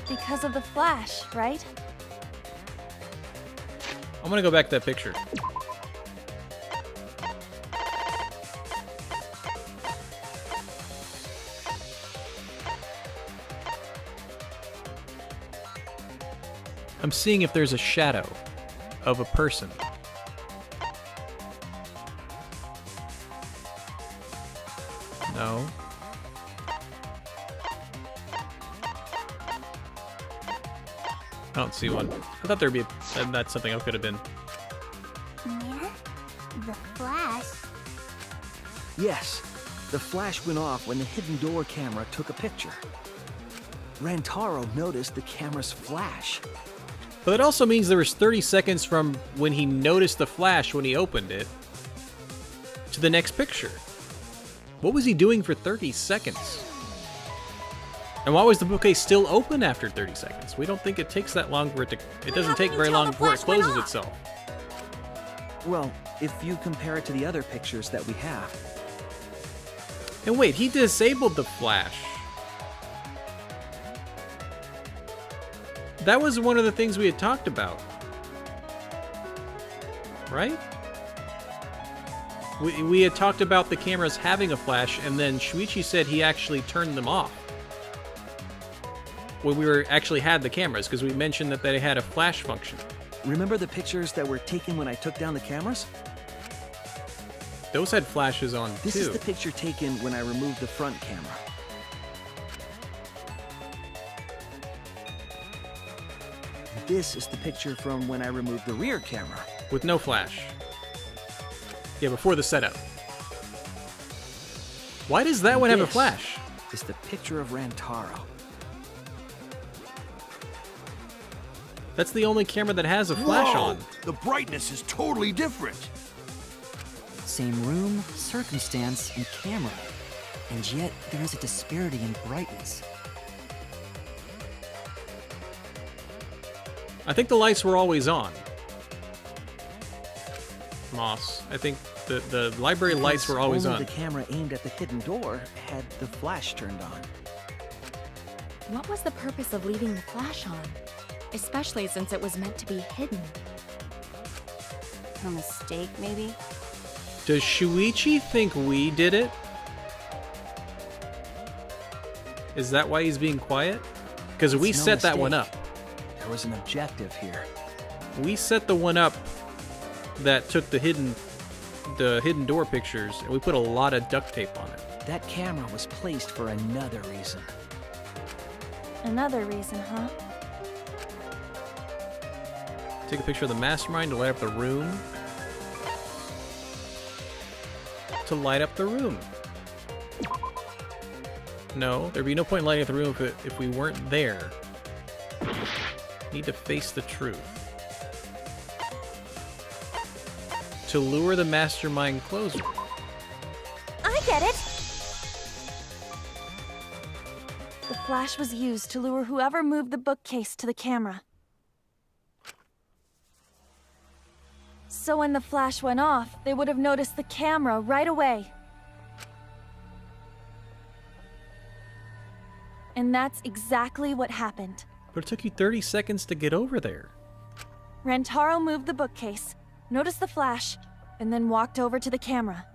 Because of the flash, right? I'm gonna go back to that picture. I'm seeing if there's a shadow of a person. No. I don't see one. I thought there'd be that's something I could have been. Mirror? The flash? Yes, the flash went off when the hidden door camera took a picture. Rantaro noticed the camera's flash. But it also means there was 30 seconds from when he noticed the flash when he opened it to the next picture. What was he doing for 30 seconds? And why was the bookcase still open after 30 seconds? We don't think it takes that long for it to... It doesn't take very long before it closes itself. Well, if you compare it to the other pictures that we have. And wait, he disabled the flash. That was one of the things we had talked about. Right? We had talked about the cameras having a flash, and then Shuichi said he actually turned them off when we actually had the cameras, because we mentioned that they had a flash function. Remember the pictures that were taken when I took down the cameras? Those had flashes on, This too. is the picture taken when I removed the front camera. This is the picture from when I removed the rear camera. With no flash. Yeah, before the setup. Why does that one have a This flash? is the picture of Rantaro. That's the only camera that has a flash Whoa! on. The brightness is totally different. Same room, circumstance, and camera. And yet, there is a disparity in brightness. I think the lights were always on. Moss. I think the library lights were always Only on. the camera aimed at the hidden door had the flash turned on. What was the purpose of leaving the flash on? Especially since it was meant to be hidden. A mistake, maybe? Does Shuichi think we did it? Is that why he's being quiet? Because we It's no set that one mistake. up. There was an objective here. We set the one up that took the hidden door pictures, and we put a lot of duct tape on it. That camera was placed for another reason. Another reason, huh? Take a picture of the mastermind to light up the room. To light up the room. No, there'd be no point in lighting up the room if we weren't there. Need to face the truth. To lure the mastermind closer. I get it! The flash was used to lure whoever moved the bookcase to the camera. So when the flash went off, they would have noticed the camera right away. And that's exactly what happened. But it took you 30 seconds to get over there. Rantaro moved the bookcase, noticed the flash, and then walked over to the camera.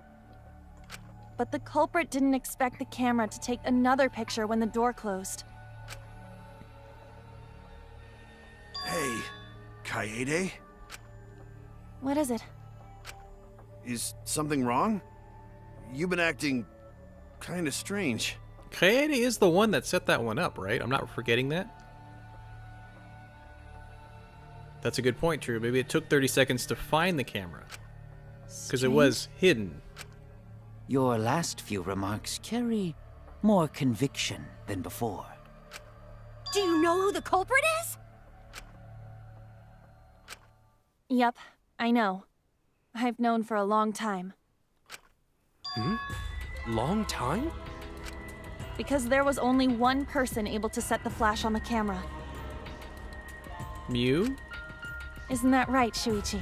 But the culprit didn't expect the camera to take another picture when the door closed. Hey, Kaede? What is it? Is something wrong? You've been acting kinda strange. Kaede is the one that set that one up, right? I'm not forgetting that. That's a good point, True. Maybe it took 30 seconds to find the camera. Because it was hidden. Your last few remarks carry more conviction than before. Do you know who the culprit is? Yep, I know. I've known for a long time. Long time? Because there was only one person able to set the flash on the camera. Mew? Isn't that right, Shuichi?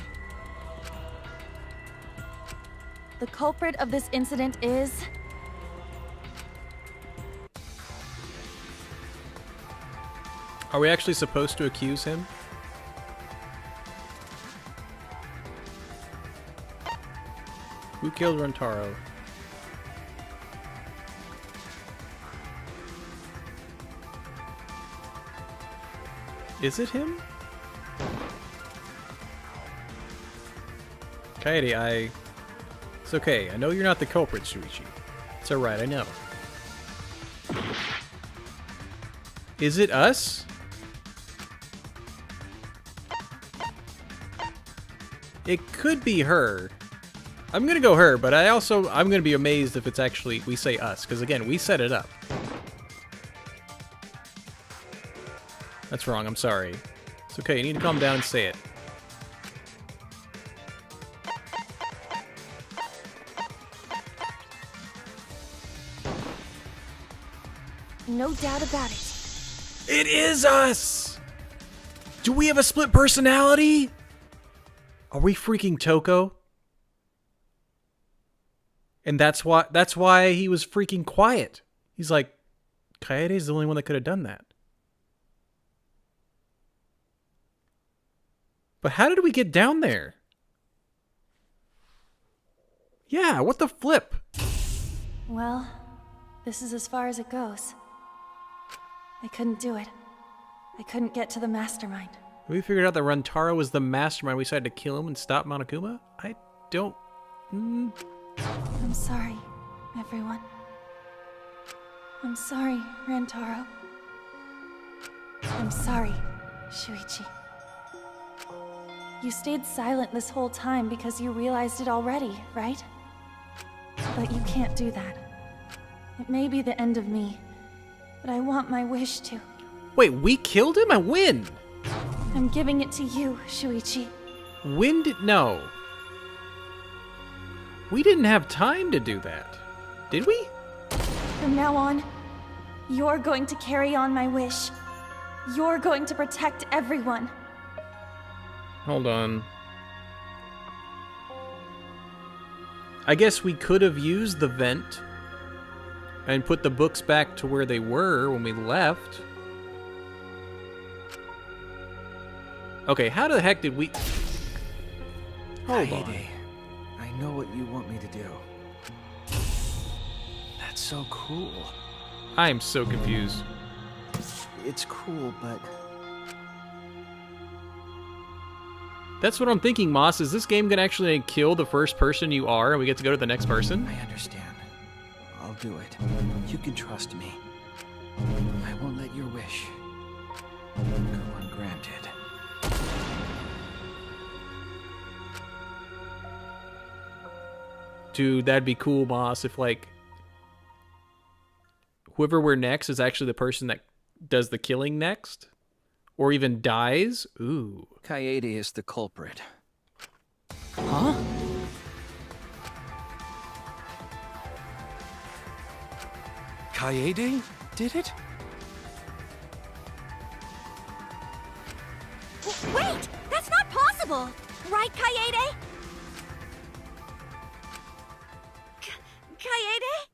The culprit of this incident is... Are we actually supposed to accuse him? Who killed Rentaro? Is it him? Kaede, It's okay. I know you're not the culprit, Shuichi. It's alright, I know. Is it us? It could be her. I'm gonna go her, but I'm gonna be amazed if it's actually, we say us, because again, we set it up. That's wrong, I'm sorry. It's okay, you need to calm down and say it. No doubt about it. It is us! Do we have a split personality? Are we freaking Toko? And that's why he was freaking quiet. He's like, Kaede's the only one that could have done that. But how did we get down there? Yeah, what the flip? Well, this is as far as it goes. I couldn't do it. I couldn't get to the mastermind. We figured out that Rentaro was the mastermind. We decided to kill him and stop Monokuma? I don't... I'm sorry, everyone. I'm sorry, Rentaro. I'm sorry, Shuichi. You stayed silent this whole time because you realized it already, right? But you can't do that. It may be the end of me, but I want my wish to. Wait, we killed him? And when? I'm giving it to you, Shuichi. When did... No. We didn't have time to do that. Did we? From now on, you're going to carry on my wish. You're going to protect everyone. Hold on. I guess we could have used the vent and put the books back to where they were when we left. Okay, how the heck did we... Hold on. Kaede, I know what you want me to do. That's so cool. I'm so confused. It's cool, but... That's what I'm thinking, Moss. Is this game gonna actually kill the first person you are and we get to go to the next person? I understand. I'll do it. You can trust me. I won't let your wish go ungranted. Dude, that'd be cool, Moss, if, like, whoever we're next is actually the person that does the killing next? Or even dies? Ooh. Kaede is the culprit. Huh? Kaede did it? Wait! That's not possible! Right, Kaede? Kaede?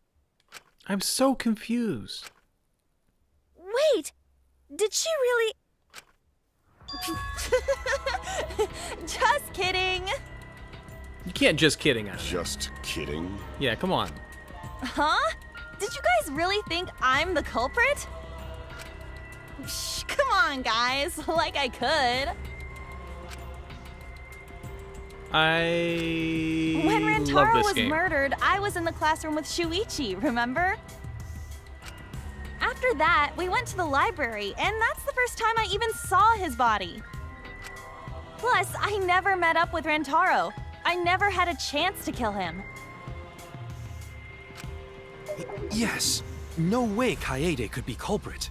I'm so confused. Wait! Did she really... Just kidding. You can't just kidding us. Just kidding. Yeah, come on. Huh? Did you guys really think I'm the culprit? Psh, come on, guys. Like I could. When When Rentaro this was game. murdered, I was in the classroom with Shuichi, remember? After that, we went to the library, and that's the first time I even saw his body. Plus, I never met up with Rentaro. I never had a chance to kill him. Yes. No way Kaede could be culprit.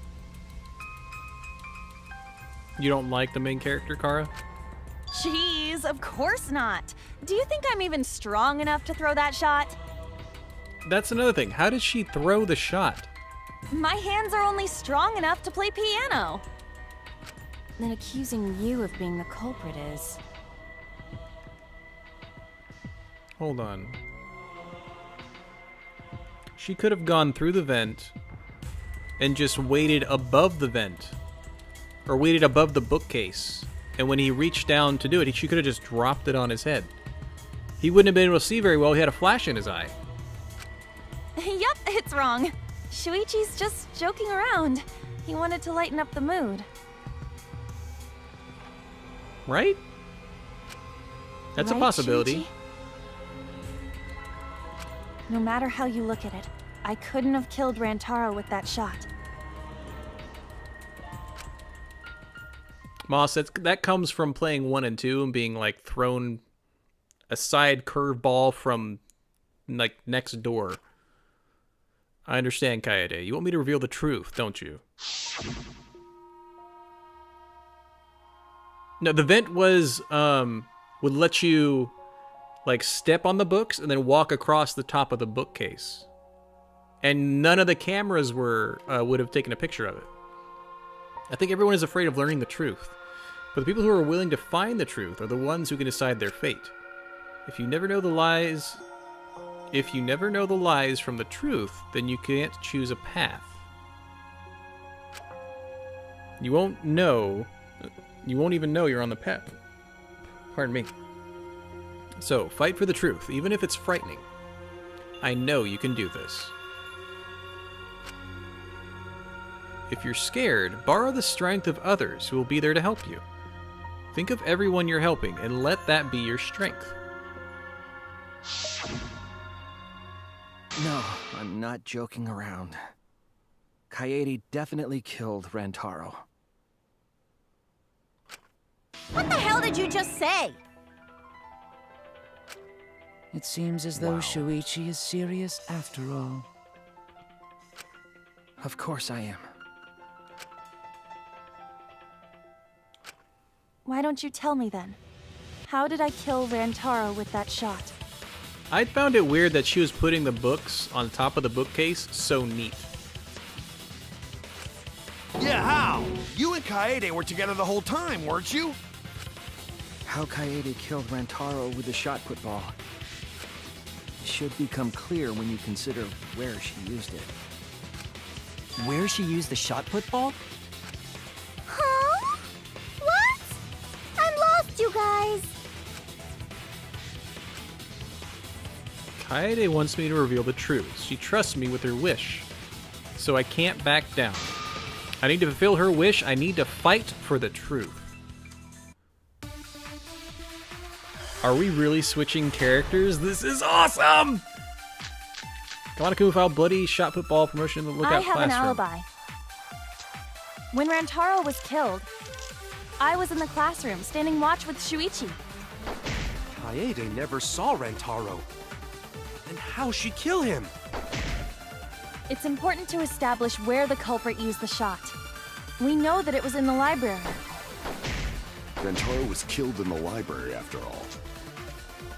You don't like the main character, Kara? Jeez, of course not. Do you think I'm even strong enough to throw that shot? That's another thing. How did she throw the shot? My hands are only strong enough to play piano. Then accusing you of being the culprit is... Hold on. She could have gone through the vent and just waited above the vent or waited above the bookcase. And when he reached down to do it, she could have just dropped it on his head. He wouldn't have been able to see very well. He had a flash in his eye. Yup, it's wrong. Shuichi's just joking around. He wanted to lighten up the mood. Right? That's a Right, possibility. Shuichi? No matter how you look at it, I couldn't have killed Rantaro with that shot. Moss, that comes from playing 1 and 2 and being like thrown a side curveball from like next door. I understand, Kaede. You want me to reveal the truth, don't you? No, the vent was would let you like step on the books and then walk across the top of the bookcase. And none of the cameras would have taken a picture of it. I think everyone is afraid of learning the truth. But the people who are willing to find the truth are the ones who can decide their fate. If you never know the lies from the truth, then you can't choose a path. You won't even know you're on the path. Pardon me. So, fight for the truth, even if it's frightening. I know you can do this. If you're scared, borrow the strength of others who will be there to help you. Think of everyone you're helping and let that be your strength. No, I'm not joking around. Kaede definitely killed Rantaro. What the hell did you just say? It seems as though Shuichi is serious after all. Of course I am. Why don't you tell me then? How did I kill Rantaro with that shot? I found it weird that she was putting the books on top of the bookcase so neat. Yeah, how? You and Kaede were together the whole time, weren't you? How Kaede killed Rantaro with the shot put ball. It should become clear when you consider where she used it. Where she used the shot put ball? Huh? What? I'm lost, you guys. Kaede wants me to reveal the truth. She trusts me with her wish. So I can't back down. I need to fulfill her wish. I need to fight for the truth. Are we really switching characters? This is awesome! Kawanakuma filed bloody shot put ball promotion in the lookout I have classroom. an alibi. When Rantaro was killed, I was in the classroom standing watch with Shuichi. Kaede never saw Rantaro. Then how'd she kill him? It's important to establish where the culprit used the shot. We know that it was in the library. Rantaro was killed in the library after all.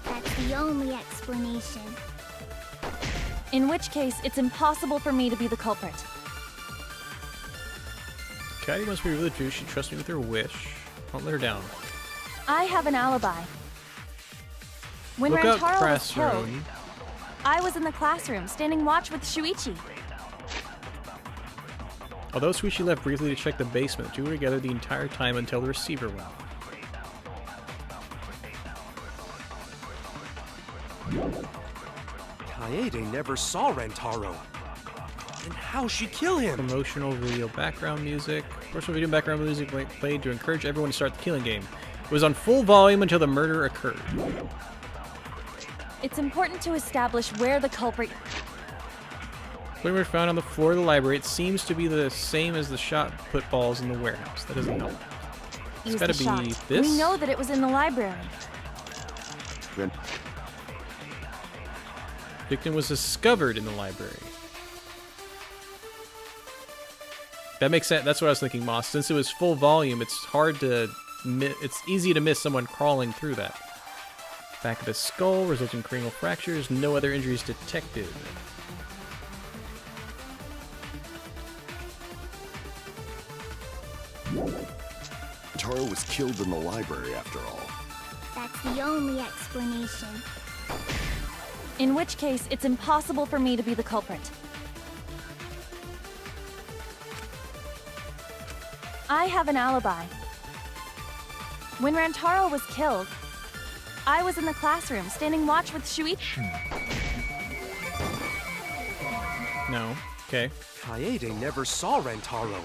That's the only explanation. In which case, it's impossible for me to be the culprit. Kaede wants me to reveal the truth. She trusts me with her wish. Don't let her down. I have an alibi. When Lookout Rantaro was killed, classroom. I was in the classroom standing watch with Shuichi. Although Shuichi left briefly to check the basement, the two were together the entire time until the receiver went off. Kaede never saw Rantaro. Then how'd she kill him? Promotional video background music. Promotional video background music played to encourage everyone to start the killing game. It was on full volume until the murder occurred. It's important to establish where the culprit... When we found on the floor of the library, it seems to be the same as the shot put balls in the warehouse. That doesn't help. It's used gotta the be shot. this. We know that it was in the library. Then Victim was discovered in the library. That makes sense. That's what I was thinking, Moss. Since it was full volume, it's hard to... It's easy to miss someone crawling through that. Back of the skull, resulting cranial fractures. No other injuries detected. Rantaro was killed in the library after all. That's the only explanation. In which case, it's impossible for me to be the culprit. I have an alibi. When Rantaro was killed, I was in the classroom standing watch with Shuichi. No. Okay. Kaede never saw Rantaro.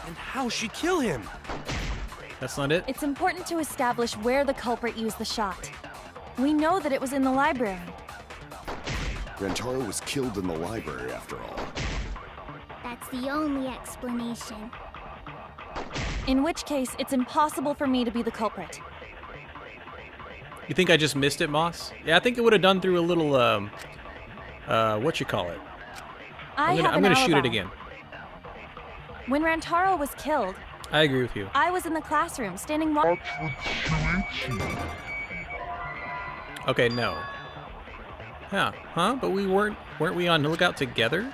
And how'd she kill him? That's not it. It's important to establish where the culprit used the shot. We know that it was in the library. Rantaro was killed in the library after all. That's the only explanation. In which case, it's impossible for me to be the culprit. You think I just missed it, Moss? Yeah, I think it would have done through a little, what you call it? I'm gonna shoot it again. When Rantaro was killed, I agree with you. I was in the classroom standing watch. Okay, no. Huh? But weren't we on lookout together?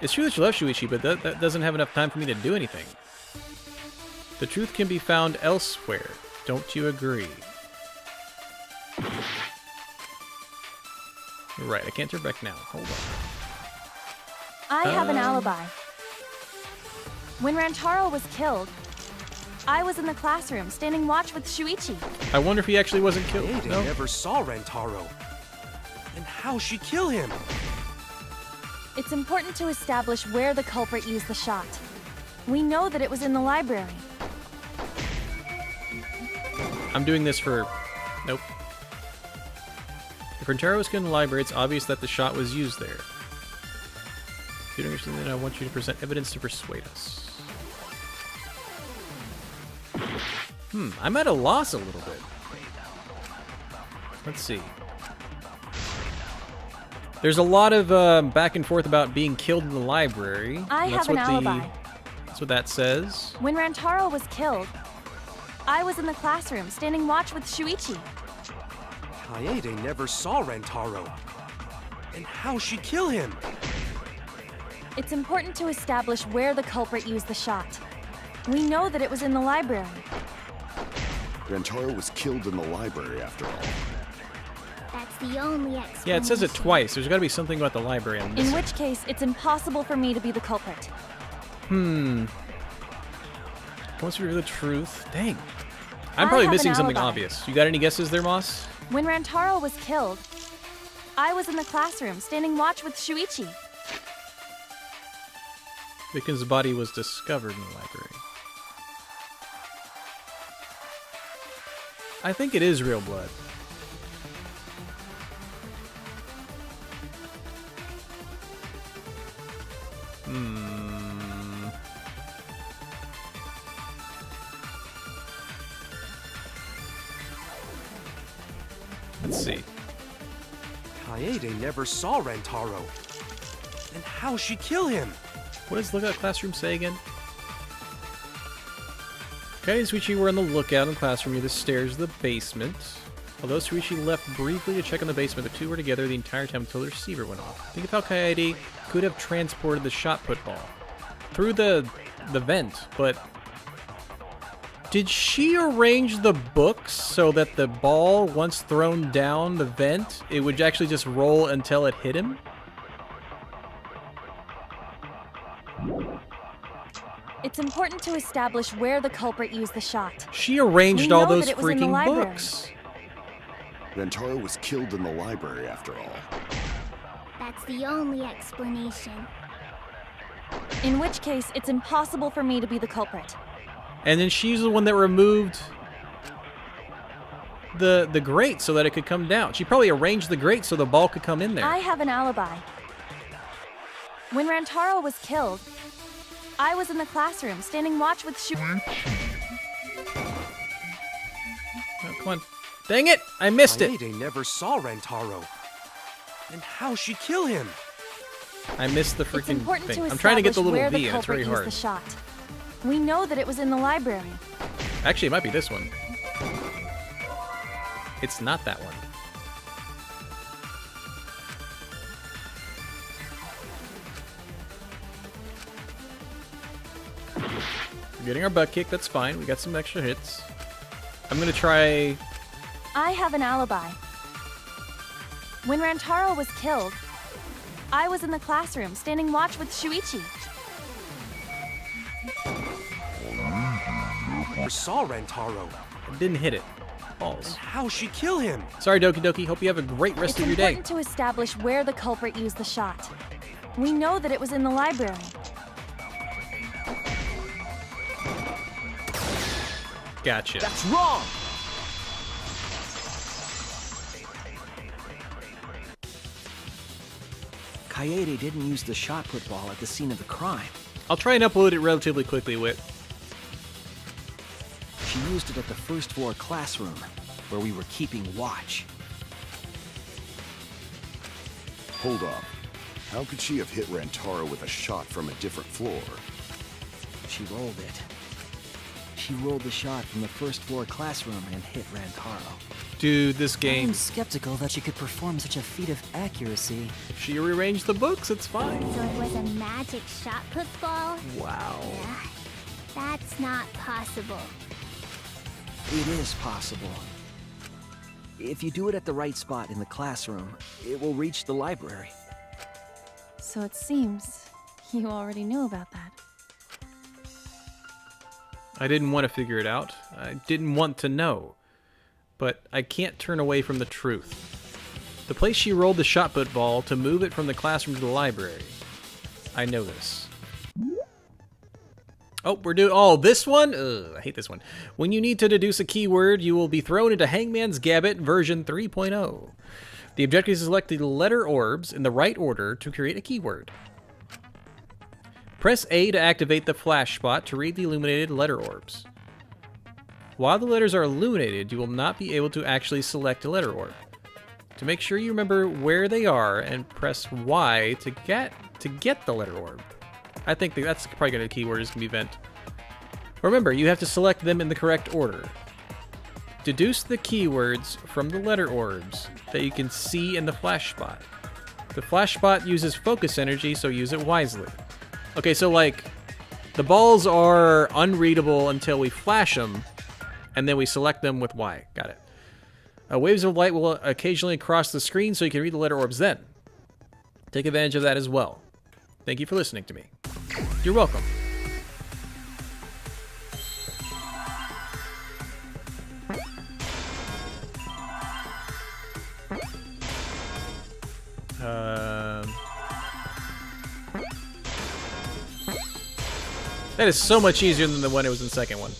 It's true that you love Shuichi, but that doesn't have enough time for me to do anything. The truth can be found elsewhere. Don't you agree? You're right, I can't turn back now. Hold on. I have an alibi. When Rantaro was killed, I was in the classroom standing watch with Shuichi. I wonder if he actually wasn't killed. Kaede No. never saw Rantaro. And how'd she kill him? It's important to establish where the culprit used the shot. We know that it was in the library. I'm doing this for... Nope. If Rantaro was killed in the library, it's obvious that the shot was used there. If you don't understand that, I want you to present evidence to persuade us. I'm at a loss a little bit. Let's see. There's a lot of back and forth about being killed in the library. I have an alibi. That's what that says. When Rantaro was killed, I was in the classroom standing watch with Shuichi. Kaede never saw Rantaro. And how'd she kill him? It's important to establish where the culprit used the shot. We know that it was in the library. Rantaro was killed in the library after all. That's the only explanation. Yeah, it says it twice. There's got to be something about the library on this. In which case, it's impossible for me to be the culprit. Wants to reveal the truth. Dang. I'm I probably have missing an something alibi. obvious. You got any guesses there, Moss? When Rantaro was killed, I was in the classroom standing watch with Shuichi. Victim's body was discovered in the library. I think it is real blood. Let's see. Kaede never saw Rantaro. And how'd she kill him? What does Lookout Classroom say again? Kaede and Shuichi were on the lookout in the classroom near the stairs of the basement. Although Shuichi left briefly to check on the basement, the two were together the entire time until the receiver went off. Think of how Kaede could have transported the shot put ball through the vent, but did she arrange the books so that the ball, once thrown down the vent, it would actually just roll until it hit him? It's important to establish where the culprit used the shot. She arranged We all know those that it was in the freaking library. books. Rantaro was killed in the library after all. That's the only explanation. In which case, it's impossible for me to be the culprit. And then she's the one that removed the grate so that it could come down. She probably arranged the grate so the ball could come in there. I have an alibi. When Rantaro was killed, I was in the classroom standing watch with Oh, come on. Dang it! I missed it! Kaede never saw Rantaro. And how'd she kill him? I missed the It's freaking important thing. to I'm trying to get the establish little where V, the and it's culprit very used hard. the shot. We know that it was in the library. Actually, it might be this one. It's not that one. We're getting our butt kicked, that's fine. We got some extra hits. I'm gonna try... I have an alibi. When Rantaro was killed, I was in the classroom standing watch with Shuichi. never saw Rantaro. I didn't hit it. And Balls. how'd she kill him? Sorry, Doki Doki. Hope you have a great rest It's of your day. important to establish where the culprit used the shot. We know that it was in the library. Gotcha. That's wrong! Kaede didn't use the shot put ball at the scene of the crime. I'll try and upload it relatively quickly, Wit. She used it at the first floor classroom, where we were keeping watch. Hold up. How could she have hit Rantaro with a shot from a different floor? She rolled it. She rolled the shot from the first floor classroom and hit Rantaro. Dude, this game. I'm skeptical that she could perform such a feat of accuracy. If she rearranged the books, it's fine. So it was a magic shot put ball? Wow. Yeah, that's not possible. It is possible. If you do it at the right spot in the classroom, it will reach the library. So it seems you already knew about that. I didn't want to figure it out. I didn't want to know. But I can't turn away from the truth. The place she rolled the shot put ball to move it from the classroom to the library. I know this. Oh, we're doing... Oh, this one? Ugh, I hate this one. When you need to deduce a keyword, you will be thrown into Hangman's Gambit version 3.0. The objective is to select the letter orbs in the right order to create a keyword. Press A to activate the flash spot to read the illuminated letter orbs. While the letters are illuminated, you will not be able to actually select a letter orb. To make sure you remember where they are, and press Y to get the letter orb. I think that's probably going to be a keyword, is going to be vent. Remember, you have to select them in the correct order. Deduce the keywords from the letter orbs that you can see in the flash spot. The flash spot uses focus energy, so use it wisely. Okay, so like, the balls are unreadable until we flash them, and then we select them with Y. Got it. Waves of light will occasionally cross the screen, so you can read the letter orbs then. Take advantage of that as well. Thank you for listening to me. You're welcome. That is so much easier than the one it was in the second one.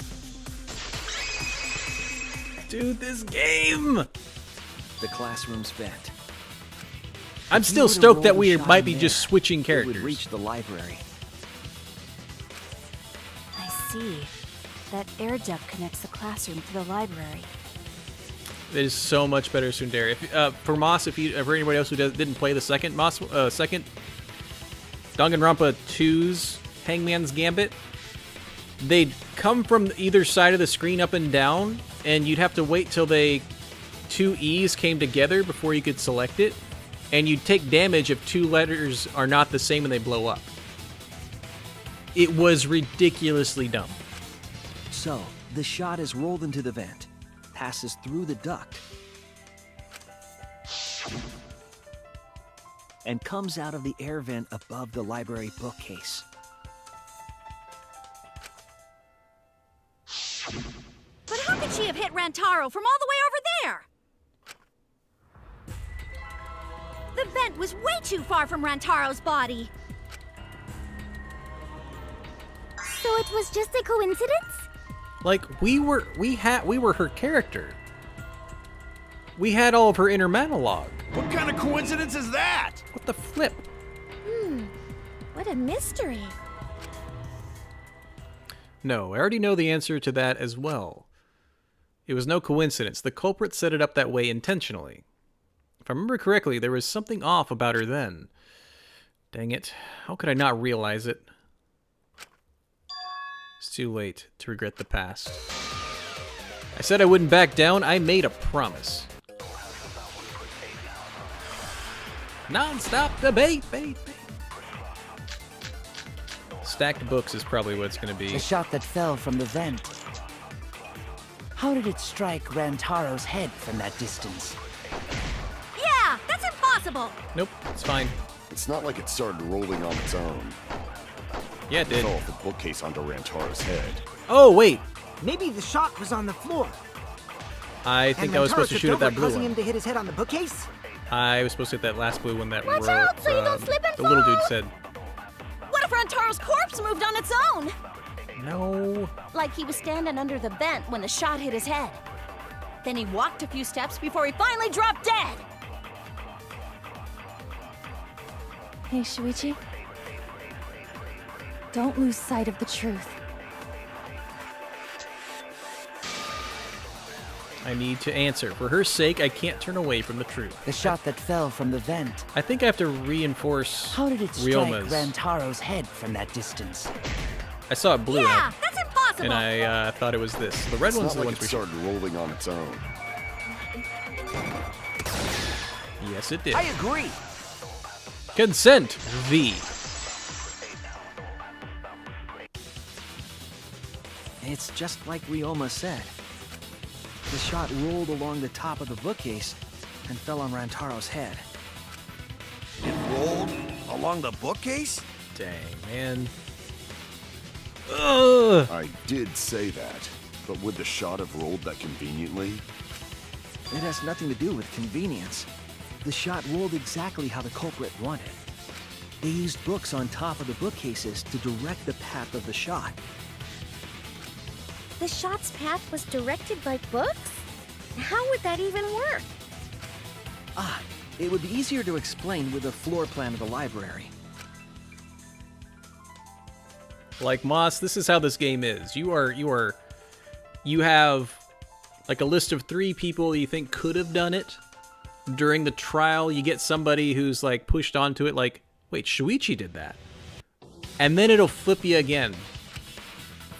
Dude, this game! The classroom's vent. I'm If you still were to stoked roll that the we shot might in be there, just switching It characters. would reach the library. I see. That air duct connects the classroom to the library. It is so much better, Sundari. For Moss, for anybody else who didn't play the second second Danganronpa 2's Hangman's Gambit, they'd come from either side of the screen up and down, and you'd have to wait till two E's came together before you could select it, and you'd take damage if two letters are not the same and they blow up. It was ridiculously dumb. So, the shot is rolled into the vent, passes through the duct, and comes out of the air vent above the library bookcase. But how could she have hit Rantaro from all the way over there? The vent was way too far from Rantaro's body. So it was just a coincidence? Like, we were her character. We had all of her inner monologue. What kind of coincidence is that? What the flip? What a mystery. No, I already know the answer to that as well. It was no coincidence. The culprit set it up that way intentionally. If I remember correctly, there was something off about her then. Dang it. How could I not realize it? It's too late to regret the past. I said I wouldn't back down. I made a promise. Non-stop debate, baby. Stacked books is probably what it's going to be. The shot that fell from the vent. How did it strike Rantaro's head from that distance? Yeah, that's impossible. Nope, it's fine. It's not like it started rolling on its own. Yeah, it did. Fell off the bookcase onto Rantaro's head. Oh, wait. Maybe the shot was on the floor. I think I was supposed to shoot at that blue causing one. him to hit his head on the bookcase? I was supposed to hit that last blue one that Watch out so you don't slip and the little dude fall. said. What if Rantaro's corpse moved on its own? No. Like he was standing under the vent when the shot hit his head. Then he walked a few steps before he finally dropped dead. Hey, Shuichi. Don't lose sight of the truth. I need to answer. For her sake, I can't turn away from the truth. The shot that fell from the vent. I think I have to reinforce How did it strike Ryoma's. Rantaro's head from that distance? I saw it blue, Yeah, that's impossible. and I thought it was this. The red It's one's not the like ones it we started rolling on its own. Yes, it did. I agree. Consent V. It's just like Ryoma said. The shot rolled along the top of the bookcase and fell on Rantaro's head. It rolled along the bookcase? Dang, man. Ugh. I did say that, but would the shot have rolled that conveniently? It has nothing to do with convenience. The shot rolled exactly how the culprit wanted. They used books on top of the bookcases to direct the path of the shot. The shot's path was directed by books? How would that even work? It would be easier to explain with a floor plan of the library. Like Moss, this is how this game is. You have like a list of 3 people you think could have done it. During the trial, you get somebody who's like pushed onto it like, wait, Shuichi did that. And then it'll flip you again.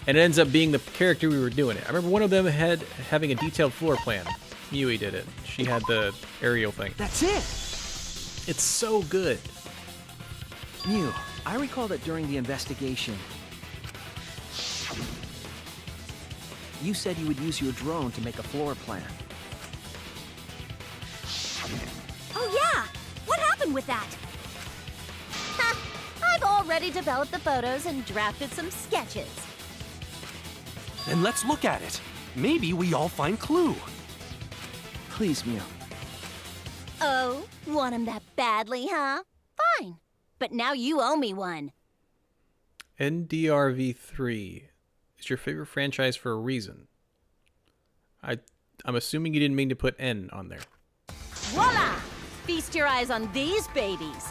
And it ends up being the character we were doing it. I remember one of them having a detailed floor plan. Yui did it. She had the aerial thing. That's it! It's so good. Mew, I recall that during the investigation, you said you would use your drone to make a floor plan. Oh yeah! What happened with that? Ha! I've already developed the photos and drafted some sketches. Then let's look at it. Maybe we all find clue. Please, Mew. Oh, want him that badly, huh? Fine. But now you owe me one. NDRV3 is your favorite franchise for a reason. I'm assuming you didn't mean to put N on there. Voila! Feast your eyes on these babies.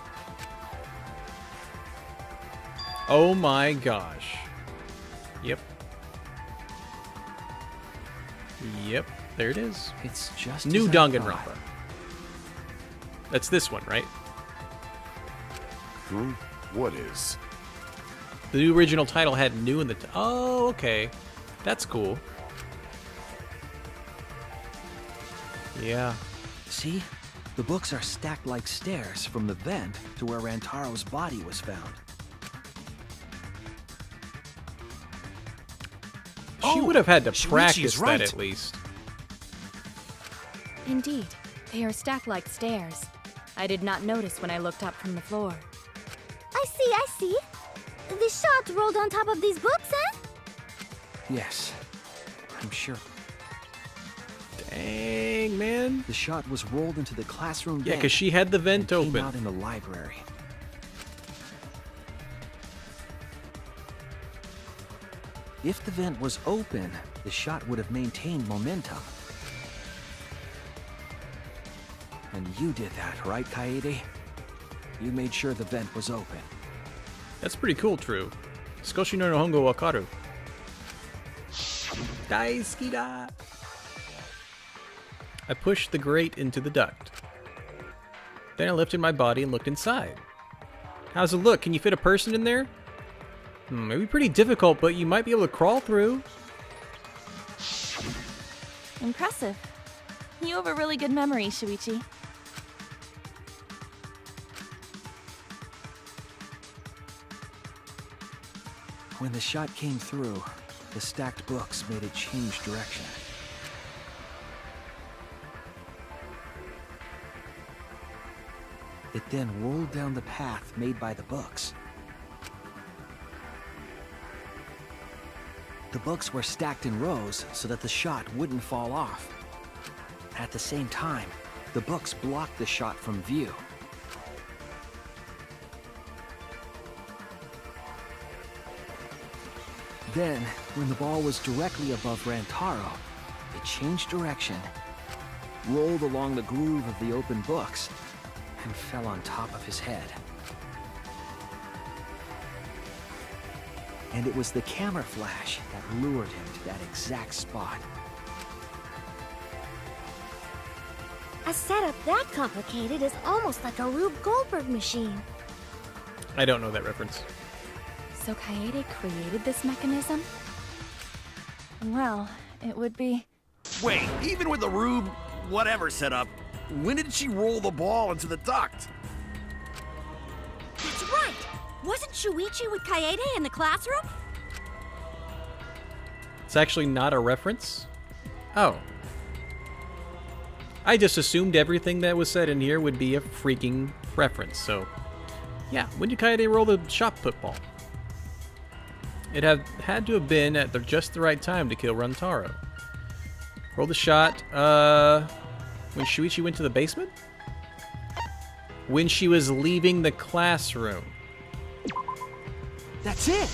Oh my gosh. Yep. Yep, there it is. It's just New as I Danganronpa. thought. That's this one, right? What is? The new original title had new in the oh, okay. That's cool. Yeah. See? The books are stacked like stairs from the vent to where Rantaro's body was found. She would have had to Shuichi's practice right. that at least. Indeed, they are stacked like stairs. I did not notice when I looked up from the floor. I see. The shot rolled on top of these books, eh? Yes, I'm sure. Dang, man. The shot was rolled into the classroom Yeah, vent because she had the and vent came open. out in the library. If the vent was open, the shot would have maintained momentum. And you did that, right, Kaede? You made sure the vent was open. That's pretty cool, True. Skoshi no Nihongo wakaru. Daisuki da. I pushed the grate into the duct. Then I lifted my body and looked inside. How's it look? Can you fit a person in there? It'd be pretty difficult, but you might be able to crawl through. Impressive. You have a really good memory, Shuichi. When the shot came through, the stacked books made it change direction. It then rolled down the path made by the books. The books were stacked in rows so that the shot wouldn't fall off. At the same time, the books blocked the shot from view. Then, when the ball was directly above Rantaro, it changed direction, rolled along the groove of the open books, and fell on top of his head. And it was the camera flash that lured him to that exact spot. A setup that complicated is almost like a Rube Goldberg machine. I don't know that reference. So Kaede created this mechanism? Well, it would be... Wait, even with the Rube whatever setup, when did she roll the ball into the duct? That's right! Wasn't Shuichi with Kaede in the classroom? It's actually not a reference? Oh. I just assumed everything that was said in here would be a freaking reference, so... Yeah, when did Kaede roll the shot put ball? It had to have been at just the right time to kill Rantaro. Roll the shot, when Shuichi went to the basement? When she was leaving the classroom. That's it!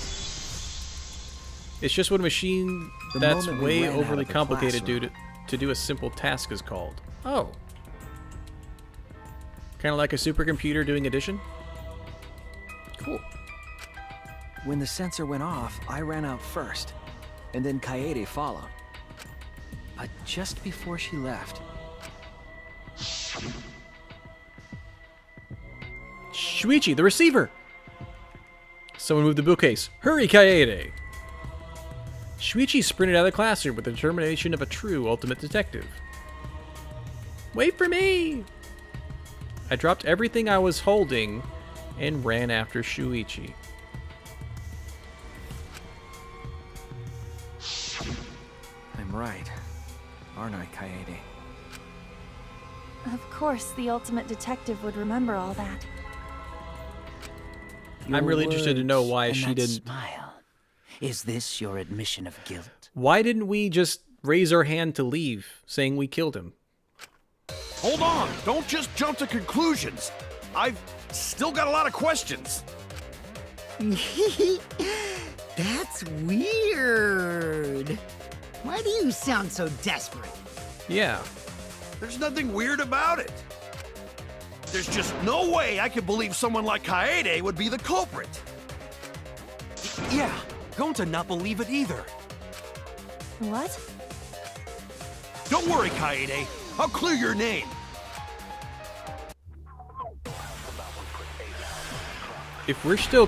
It's just what a machine The that's moment we way ran out overly of the complicated classroom. to do a simple task is called. Oh. Kind of like a supercomputer doing addition? Cool. When the sensor went off, I ran out first, and then Kaede followed. But just before she left, Shuichi, the receiver! Someone move the bookcase. Hurry, Kaede! Shuichi sprinted out of the classroom with the determination of a true ultimate detective. Wait for me! I dropped everything I was holding and ran after Shuichi. I'm right, aren't I, Kaede? Of course, the ultimate detective would remember all that. I'm really interested to know why And she that didn't... smile. Is this your admission of guilt? Why didn't we just raise our hand to leave, saying we killed him? Hold on, don't just jump to conclusions. I've still got a lot of questions. That's weird. Why do you sound so desperate? Yeah. There's nothing weird about it. There's just no way I can believe someone like Kaede would be the culprit. Yeah, don't not believe it either. What? Don't worry, Kaede. I'll clear your name. If we're still